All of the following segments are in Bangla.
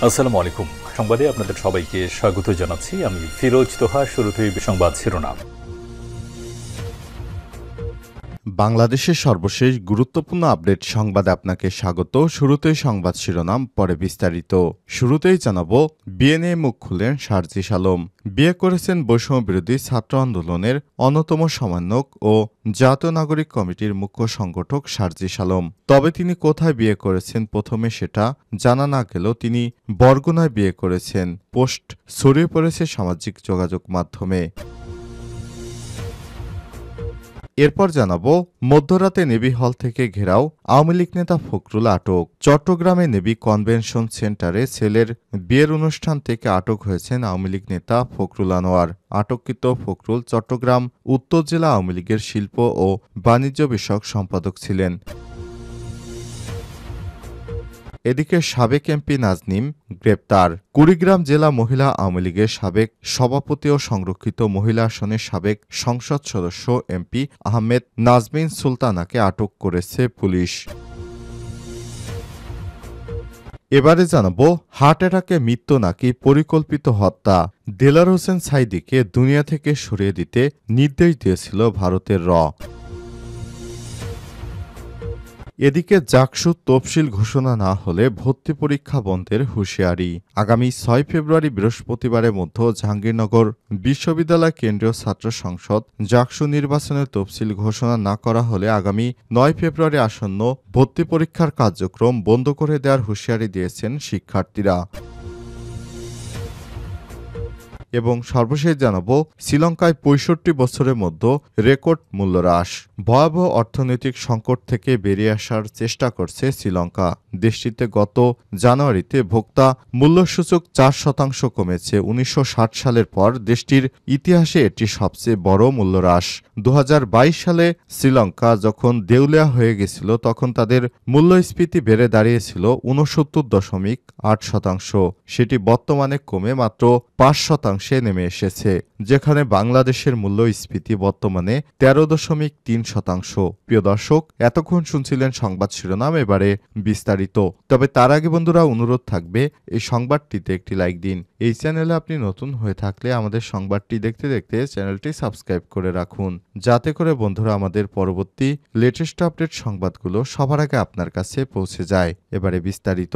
আসসালামু আলাইকুম। সংবাদে আপনাদের সবাইকে স্বাগত জানাচ্ছি। আমি ফিরোজ তোহা। শুরুতেই সংবাদ শিরোনাম। বাংলাদেশের সর্বশেষ গুরুত্বপূর্ণ আপডেট সংবাদে আপনাকে স্বাগত। শুরুতেই সংবাদ শিরোনাম, পরে বিস্তারিত। শুরুতেই জানাবো, বিয়ে নিয়ে মুখ খুললেন সার্জিস আলম। বিয়ে করেছেন বৈষম্য বিরোধী ছাত্র আন্দোলনের অন্যতম সমন্বয়ক ও জাতীয় নাগরিক কমিটির মুখ্য সংগঠক সার্জিস আলম। তবে তিনি কোথায় বিয়ে করেছেন প্রথমে সেটা জানা না গেলেও তিনি বরগুনায় বিয়ে করেছেন। পোস্ট ছড়িয়ে পড়েছে সামাজিক যোগাযোগ মাধ্যমে। এরপর জানাবো, মধ্যরাতে নেভি হল থেকে ঘেরাও আওয়ামী লীগ নেতা ফখরুল আটক। চট্টগ্রামে নেভি কনভেনশন সেন্টারে ছেলের বিয়ের অনুষ্ঠান থেকে আটক হয়েছেন আওয়ামী লীগ নেতা ফখরুল আনোয়ার। আটককৃত ফখরুল চট্টগ্রাম উত্তর জেলা আওয়ামী লীগের শিল্প ও বাণিজ্য বিষয়ক সম্পাদক ছিলেন। এদিকে সাবেক এমপি নাজনীন গ্রেপ্তার। কুড়িগ্রাম জেলা মহিলা আওয়ামী লীগের সাবেক সভাপতি ও সংরক্ষিত মহিলা আসনের সাবেক সংসদ সদস্য এমপি আহমেদ নাজনীন সুলতানাকে আটক করেছে পুলিশ। এবারে জানাবো, হার্ট অ্যাটাকে মৃত্যু নাকি পরিকল্পিত হত্যা। দেলার হোসেন সাঈদীকে দুনিয়া থেকে সরিয়ে দিতে নির্দেশ দিয়েছিল ভারতের র। এদিকে জাকসুর তফসিল ঘোষণা না হলে ভর্তি পরীক্ষা বন্ধের হুঁশিয়ারি। আগামী ৬ ফেব্রুয়ারি বৃহস্পতিবারের মধ্যে জাহাঙ্গীরনগর বিশ্ববিদ্যালয় কেন্দ্রীয় ছাত্র সংসদ জাকসু নির্বাচনের তফসিল ঘোষণা না করা হলে আগামী ৯ ফেব্রুয়ারি আসন্ন ভর্তি পরীক্ষার কার্যক্রম বন্ধ করে দেওয়ার হুঁশিয়ারি দিয়েছেন শিক্ষার্থীরা। এবং সর্বশেষ জানাবো, শ্রীলঙ্কায় ৬৫ বছরের মধ্যে রেকর্ড মূল্য হ্রাস। ভয়াবহ অর্থনৈতিক সংকট থেকে বেরিয়ে আসার চেষ্টা করছে শ্রীলঙ্কা। দেশটিতে গত জানুয়ারিতে ভোক্তা মূল্যসূচক ৪% কমেছে। ১৯৬০ সালের পর দেশটির ইতিহাসে এটি সবচেয়ে বড় মূল্যহ্রাস। ২০২২ সালে শ্রীলঙ্কা যখন দেউলিয়া হয়ে গেছিল তখন তাদের মূল্যস্ফীতি বেড়ে দাঁড়িয়েছিল ৬৯.৮%। সেটি বর্তমানে কমে মাত্র ৫% নেমে এসেছে, যেখানে বাংলাদেশের মূল্যস্ফীতি বর্তমানে ১৩.৩%। প্রিয় দর্শক, এতক্ষণ শুনছিলেন সংবাদ শিরোনাম, এবারে বিস্তারিত। তবে তার আগে বন্ধুরা, অনুরোধ থাকবে এই সংবাদটিতে একটি লাইক দিন। এই চ্যানেলে আপনি নতুন হয়ে থাকলে আমাদের সংবাদটি দেখতে দেখতে চ্যানেলটি সাবস্ক্রাইব করে রাখুন, যাতে করে বন্ধুরা আমাদের পরবর্তী লেটেস্ট আপডেট সংবাদগুলো সবার আগে আপনার কাছে পৌঁছে যায়। এবারে বিস্তারিত।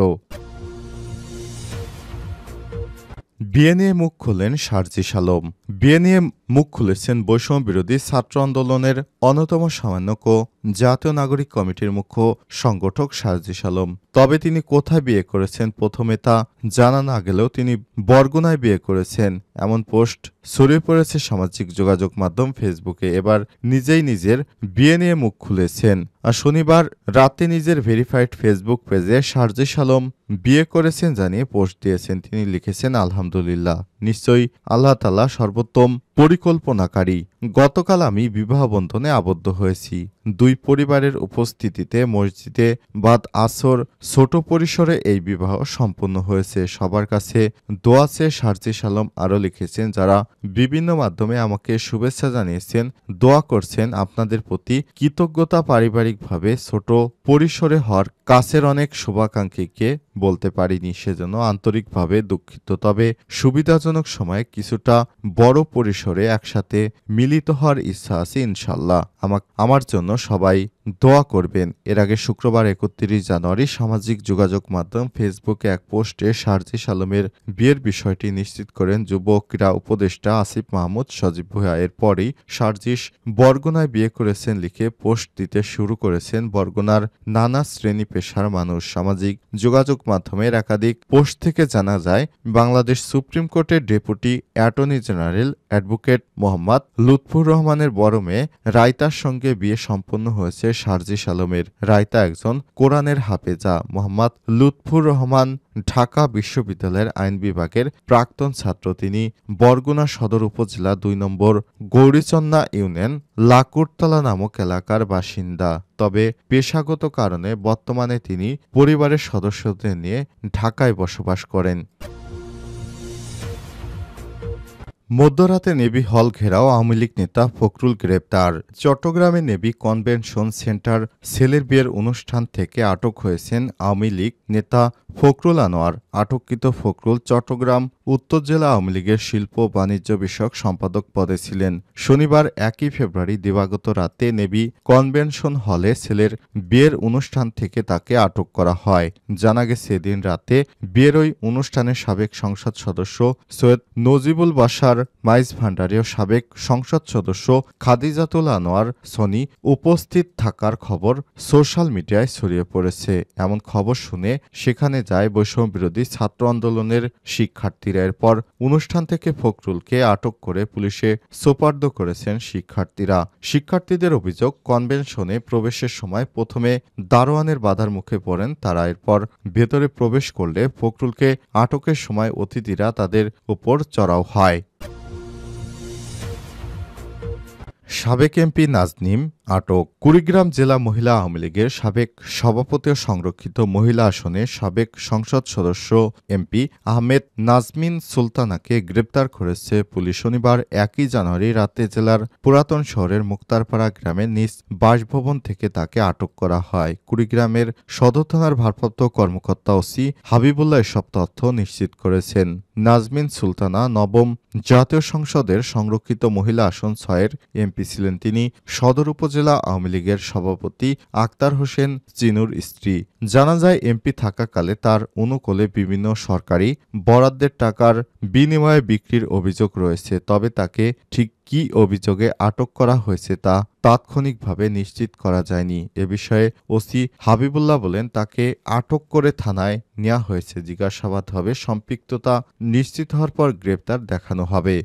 বিয়ে নিয়ে মুখ খুললেন সার্জিস আলম। বিয়ে নিয়ে মুখ খুলেছেন বৈষম্য বিরোধী ছাত্র আন্দোলনের অন্যতম সমন্বয়ক ও জাতীয় নাগরিক কমিটির মুখ্য সংগঠক সার্জিস আলম। তবে তিনি কোথায় বিয়ে করেছেন প্রথমে তা জানা না গেলেও তিনি বরগুনায় বিয়ে করেছেন, এমন পোস্ট ছড়িয়ে পড়েছে সামাজিক যোগাযোগ মাধ্যম ফেসবুকে। এবার নিজেই নিজের বিয়ে নিয়ে মুখ খুলেছেন। আর শনিবার রাতে নিজের ভেরিফাইড ফেসবুক পেজে সার্জিস আলম বিয়ে করেছেন জানিয়ে পোস্ট দিয়েছেন। তিনি লিখেছেন, আলহামদুলিল্লাহ, নিশ্চয়ই আল্লাহ তাআলা সর্বোত্তম পরিকল্পনাকারী। গতকাল আমি বিবাহ বন্ধনে আবদ্ধ হয়েছি। দুই পরিবারের উপস্থিতিতে মসজিদে বাদ আসর ছোট পরিসরে এই বিবাহ সম্পন্ন হয়েছে। সবার কাছে দোয়া চেয়ে সার্জিস আলম আরও লিখেছেন, যারা বিভিন্ন মাধ্যমে আমাকে শুভেচ্ছা জানিয়েছেন, দোয়া করছেন, আপনাদের প্রতি কৃতজ্ঞতা। পারিবারিকভাবে ছোট পরিসরে হওয়ার কাছের অনেক শুভাকাঙ্ক্ষীকে বলতে পারিনি, সেজন্য আন্তরিকভাবে দুঃখিত। তবে সুবিধাজনক সময়ে কিছুটা বড় পরিসরে একসাথে মিলিত হওয়ার ইচ্ছা আছে ইনশাল্লাহ। আমার জন্য সবাই দোয়া করবেন। এর আগে শুক্রবার ৩১ জানুয়ারি সামাজিক যোগাযোগ মাধ্যম ফেসবুকে এক পোস্টে সার্জিস আলমের বিয়ের বিষয়টি নিশ্চিত করেন যুব ক্রীড়া উপদেষ্টা আসিফ মাহমুদ সজীব ভূঁইয়া। এরপরই সার্জিস বরগুনায় বিয়ে করেছেন লিখে পোস্ট দিতে শুরু করেছেন বরগুনার নানা শ্রেণী পেশার মানুষ। সামাজিক যোগাযোগ মাধ্যমের একাধিক পোস্ট থেকে জানা যায়, বাংলাদেশ সুপ্রিম কোর্টের deputy attorney general advocate Mohammad Lutfur রহমানের বড় মেয়ে রায়তার সঙ্গে বিয়ে সম্পন্ন হয়েছে সার্জিস আলমের। রায়তা একজন কোরআনের হাফেজা। মোহাম্মদ লুৎফুর রহমান ঢাকা বিশ্ববিদ্যালয়ের আইন বিভাগের প্রাক্তন ছাত্র। তিনি বরগুনা সদর উপজেলা ২ নম্বর গৌরীচন্না ইউনিয়ন লাকুরতলা নামক এলাকার বাসিন্দা। তবে পেশাগত কারণে বর্তমানে তিনি পরিবারের সদস্যদের নিয়ে ঢাকায় বসবাস করেন। মধ্যরাতে নেভি হল ঘেরাও আওয়ামী লীগ নেতা ফখরুল গ্রেপ্তার। চট্টগ্রামে নেভি কনভেনশন সেন্টার সেলের বিয়ের অনুষ্ঠান থেকে আটক হয়েছেন আওয়ামী লীগ নেতা ফখরুল আনোয়ার। আটককৃত ফখরুল চট্টগ্রাম উত্তর জেলা আওয়ামী লীগের শিল্প বাণিজ্য বিষয়ক সম্পাদক পদে ছিলেন। শনিবার 1 ফেব্রুয়ারি দিবাগত রাতে নেভি কনভেনশন হলে ছেলের বিয়ের অনুষ্ঠান থেকে তাকে আটক করা হয়। জানা গেছে এদিন রাতে বিয়ের ওই অনুষ্ঠানে সাবেক সংসদ সদস্য সৈয়দ নজিবুল বাশার মাইজ ভান্ডারী ও সাবেক সংসদ সদস্য খাদিজাতুল আনোয়ার সনি উপস্থিত থাকার খবর সোশ্যাল মিডিয়ায় ছড়িয়ে পড়েছে। এমন খবর শুনে সেখানে যায় বৈষম্য বিরোধী ছাত্র আন্দোলনের শিক্ষার্থীরা। এরপর অনুষ্ঠান থেকে ফখরুলকে আটক করে পুলিশে সোপর্দ করেছেন শিক্ষার্থীরা। শিক্ষার্থীদের অভিযোগ, কনভেনশনে প্রবেশের সময় প্রথমে দারোয়ানের বাধার মুখে পড়েন তারা। এরপর ভেতরে প্রবেশ করলে ফখরুলকে আটকের সময় অতিথিরা তাদের উপর চড়াও হয়। সাবেক এমপি নাজনীন আটক। কুড়িগ্রাম জেলা মহিলা আওয়ামী লীগের সাবেক সভাপতি ও সংরক্ষিত মহিলা আসনে সাবেক সংসদ সদস্য এমপি আহমেদ নাজমিন সুলতানাকে গ্রেপ্তার করেছে পুলিশ। শনিবার 1 জানুয়ারি রাতে জেলার পুরাতন শহরের মুক্তারপাড়া গ্রামে নিজ বাসভবন থেকে তাকে আটক করা হয়। কুড়িগ্রামের সদর থানার ভারপ্রাপ্ত কর্মকর্তা ওসি হাবিবুল্লাহ এসব তথ্য নিশ্চিত করেছেন। নাজমিন সুলতানা নবম জাতীয় সংসদের সংরক্ষিত মহিলা আসন 6-এর এমপি ছিলেন। তিনি সদর উপজেলা আওয়ামী লীগের সভাপতি আক্তার হোসেন চিনুর স্ত্রী। জানা যায়, এমপি থাকাকালে তার অনুকূলে বিভিন্ন সরকারি বরাদ্দের টাকার বিনিময়ে বিক্রির অভিযোগ রয়েছে। তবে তাকে ঠিক কী অভিযোগে আটক করা হয়েছে তা তাৎক্ষণিকভাবে নিশ্চিত করা যায়নি। এ বিষয়ে ওসি হাবিবুল্লাহ বলেন, তাকে আটক করে থানায় নেওয়া হয়েছে। জিজ্ঞাসাবাদ হবে, সম্পৃক্ততা নিশ্চিত হওয়ার পর গ্রেপ্তার দেখানো হবে।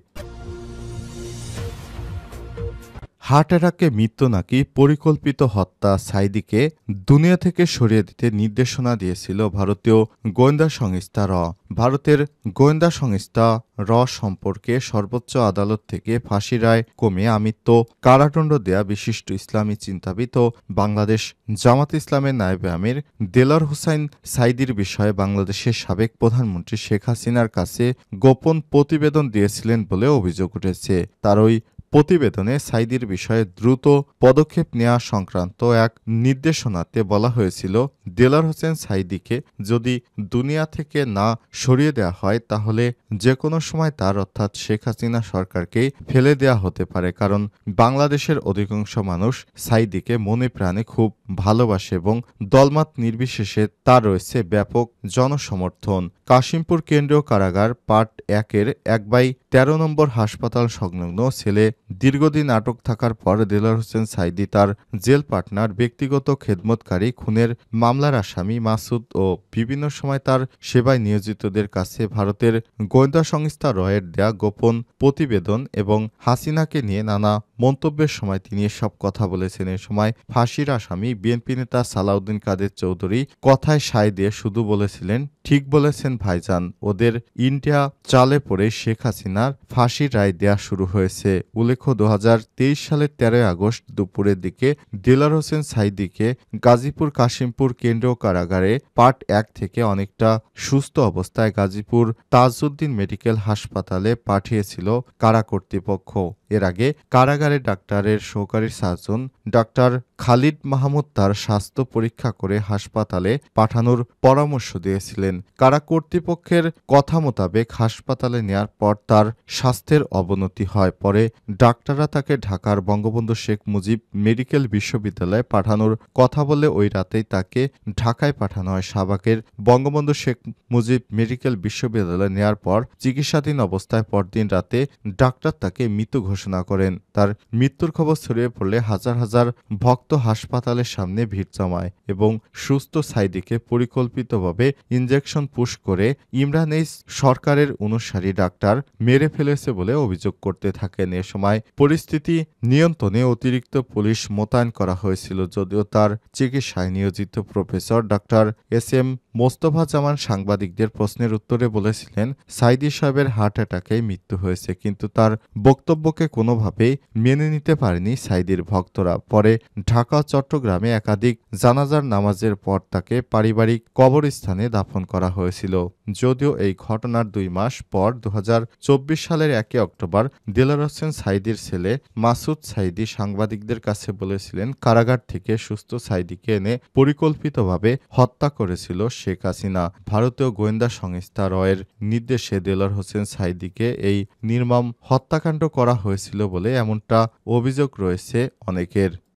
হার্ট অ্যাটাকে মৃত্যু নাকি পরিকল্পিত হত্যা, সাঈদীকে দুনিয়া থেকে সরিয়ে দিতে নির্দেশনা দিয়েছিল ভারতীয় গোয়েন্দা সংস্থা র। ভারতের গোয়েন্দা সংস্থা র সম্পর্কে সর্বোচ্চ আদালত থেকে ফাঁসি রায় কমিয়ে আমৃত্য কারাদণ্ড দেয়া বিশিষ্ট ইসলামী চিন্তাবিদ ও বাংলাদেশ জামাত ইসলামের নায়েবে আমির দেলোয়ার হোসাইন সাঈদীর বিষয়ে বাংলাদেশের সাবেক প্রধানমন্ত্রী শেখ হাসিনার কাছে গোপন প্রতিবেদন দিয়েছিলেন বলে অভিযোগ উঠেছে। তার ওই প্রতিবেদনে সাঈদীর বিষয়ে দ্রুত পদক্ষেপ নেওয়া সংক্রান্ত এক নির্দেশনাতে বলা হয়েছিল, দেলোয়ার হোসেন সাঈদীকে যদি দুনিয়া থেকে না সরিয়ে দেওয়া হয় তাহলে যে কোনো সময় তার অর্থাৎ শেখ হাসিনা সরকারকেই ফেলে দেওয়া হতে পারে। কারণ বাংলাদেশের অধিকাংশ মানুষ সাঈদীকে মনে প্রাণে খুব ভালোবাসে এবং দলমত নির্বিশেষে তার রয়েছে ব্যাপক জনসমর্থন। কাশিমপুর কেন্দ্রীয় কারাগার পার্ট 1-এর 1/13 নম্বর হাসপাতাল সংলগ্ন ছেলে দীর্ঘদিন আটক থাকার পর দেলোয়ার হোসেন সাঈদী তার জেল পার্টনার, ব্যক্তিগত খেদমতকারী, খুনের মামলার আসামি মাসুদ ও বিভিন্ন সময় তার সেবায় নিয়োজিতদের কাছে ভারতের গোয়েন্দা সংস্থা রয়ের দেয়া গোপন প্রতিবেদন এবং হাসিনাকে নিয়ে নানা মন্তব্যের সময় তিনি এসব কথা বলেছেন। এ সময় ফাঁসির আসামি বিএনপি নেতা সালাউদ্দিন কাদের চৌধুরী কথায় সায় দিয়ে শুধু বলেছিলেন, ঠিক বলেছেন ভাইজান, ওদের ইন্ডিয়া চালে পড়ে শেখ হাসিনার ফাঁসির রায় দেয়া শুরু হয়েছে। উল্লেখ্য, 2023 সালের 13 আগস্ট দুপুরের দিকে দেলোয়ার হোসেন সাঈদীকে গাজীপুর কাশিমপুর কেন্দ্রীয় কারাগারে পার্ট 1 থেকে অনেকটা সুস্থ অবস্থায় গাজীপুর তাজউদ্দিন মেডিকেল হাসপাতালে পাঠিয়েছিল কারা কর্তৃপক্ষ। এর আগে কারাগারে ডাক্তারের সহকারী সার্জন ডাক্তার খালিদ মাহমুদ তার স্বাস্থ্য পরীক্ষা করে হাসপাতালে পাঠানোর পরামর্শ দিয়েছিলেন। কারা কর্তৃপক্ষের কথা মোতাবেক হাসপাতালে নেয়ার পর তার স্বাস্থ্যের অবনতি হয়। পরে ডাক্তাররা তাকে ঢাকার বঙ্গবন্ধু শেখ মুজিব মেডিকেল বিশ্ববিদ্যালয়ে পাঠানোর কথা বলে ওই রাতেই তাকে ঢাকায় পাঠানো হয়। শাহবাগের বঙ্গবন্ধু শেখ মুজিব মেডিকেল বিশ্ববিদ্যালয়ে নেয়ার পর চিকিৎসাধীন অবস্থায় পরদিন রাতে ডাক্তার তাকে মৃত ঘোষণা করেন। তার মৃত্যুর খবর ছড়িয়ে পড়লে হাজার হাজার ভক্ত হাসপাতালের সামনে ভিড় জমায় এবং সুস্থ সাঈদীকে পরিকল্পিতভাবে ইনজেকশন পুশ করে ইমরান এইচ সরকারের অনুসারী ডাক্তার মেরে ফেলেছে বলে অভিযোগ করতে থাকেন। এ সময় পরিস্থিতি নিয়ন্ত্রণে অতিরিক্ত পুলিশ মোতায়েন করা হয়েছিল, যদিও তার চিকিৎসায় নিয়োজিত professor doctor S M Mostafa Zaman সাংবাদিকদের প্রশ্নের উত্তরে বলেছিলেন, সাঈদী সাহেবের হার্ট অ্যাটাকে মৃত্যু হয়েছে, কিন্তু তার বক্তব্যকে কোনোভাবেই মেনে নিতে পারেনি সাঈদীর ভক্তরা। পরে ঢাকা ও চট্টগ্রামে একাধিক জানাজার নামাজের পর তাকে পারিবারিক কবরস্থানে দাফন করা হয়েছিল। যদিও এই ঘটনার 2 মাস পর 2024 সালের 1 অক্টোবর দেলোয়ার হোসেন সাঈদীর ছেলে মাসুদ সাঈদী সাংবাদিকদের কাছে বলেছিলেন, কারাগার থেকে সুস্থ সাঈদীকে এনে পরিকল্পিতভাবে হত্যা করেছিল শেখ হাসিনা। ভারতীয় গোয়েন্দা সংস্থা রয়ের নির্দেশে দেলোয়ার হোসেন সাঈদীকে এই নির্মম হত্যাকাণ্ড করা হয়েছিল বলে এমনটা অভিযোগ রয়েছে অনেকের।